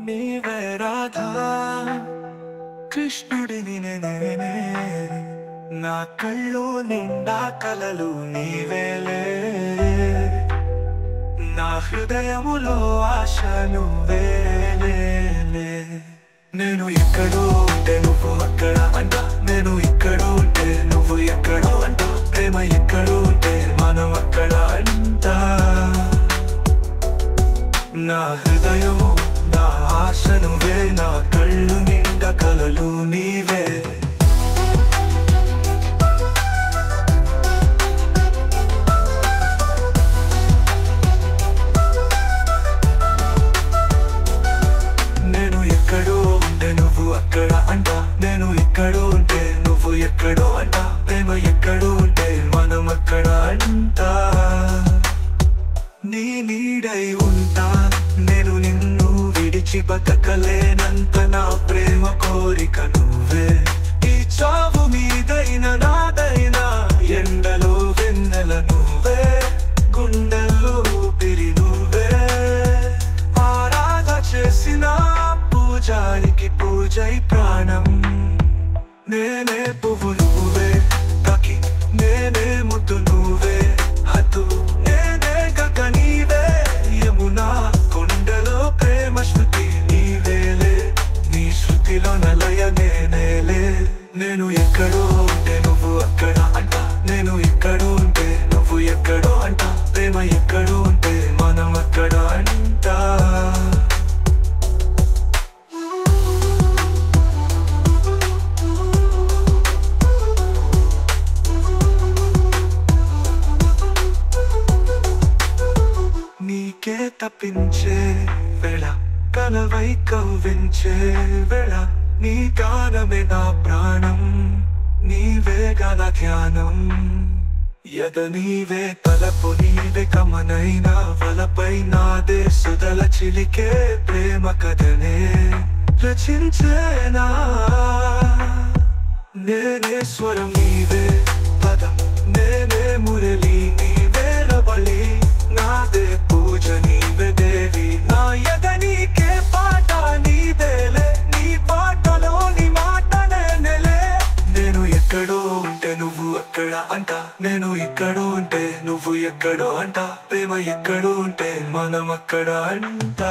నీవే రాధా కృష్ణుడిని నేనే, నా కళ్ళు నిండా కలలు నీవేలే, నా హృదయములో ఆశ నువ్వేలే. నేను ఎక్కడో ఉంటే నువ్వు అక్కడ అంట, నేను ఎక్కడో ఉంటే నువ్వు ఎక్కడో అంట, ప్రేమ ఎక్కడో ఉంటే మనం అక్కడ అంట. నా హృదయము నా ఆశ నువ్వే, నా కళ్ళు నిండా కలలు నీవే. నేను ఎక్కడో ఉంటే నువ్వు అక్కడ అంట, నేను ఎక్కడో ఉంటే నువ్వు ఎక్కడో అంట, ప్రేమ ఎక్కడో ఉంటే మనం అక్కడ అంట. నీ నీడై ఉంటా నేను, నిన్ను విడిచి బతకలేనంత నా ప్రేమ కోరిక నువ్వే. ఈ చావు మీదైన నాదైనా ఎండలో వెన్నెల నువ్వే, గుండెల్లో ఊపిరి నువ్వే. ఆరాధ చేసిన పూజారికి పూజై ప్రాణం, నేనే పువ్వు నువ్వే, కాకి నేనే ముద్దు నువ్వే, హద్దు నేనే గగ నీవే, యమునా కొండలో ప్రేమ శృతి నీవేలే, నీ శృతిలో నలయ నేనేలే. నేను ఎక్కడో ఉంటే నువ్వు అక్కడ అంట, నేను ఎక్కడో ఉంటే నువ్వు ఎక్కడో అంట, ప్రేమ ఎక్కడో ఉంటే మనం అక్కడ అంట. నీకే తప్పించే వేళ, కలవై కవ్వించే వేళ, నీ గానమే నా ప్రాణం, నీవే గాన ధ్యానం. యద నీవే తలపు నీవే కమనైన వలపై నాదే సుదల చిలికే ప్రేమ కథనే రచించేనా. నేనే స్వరం నీవే పదం, నేనే మురళి నీవే రబళి, నాదే పూజ నీవే దేవి, నా యద నీకే పాట నీదేలే, నీ పాటలో నీ మాట నేనేలే. నేను ఎక్కడో ఉంటే నువ్వు అక్కడ అంట, నేను ఎక్కడో ఉంటే నువ్వు ఎక్కడో అంట, ప్రేమ ఎక్కడో ఉంటే మనం అక్కడ అంట.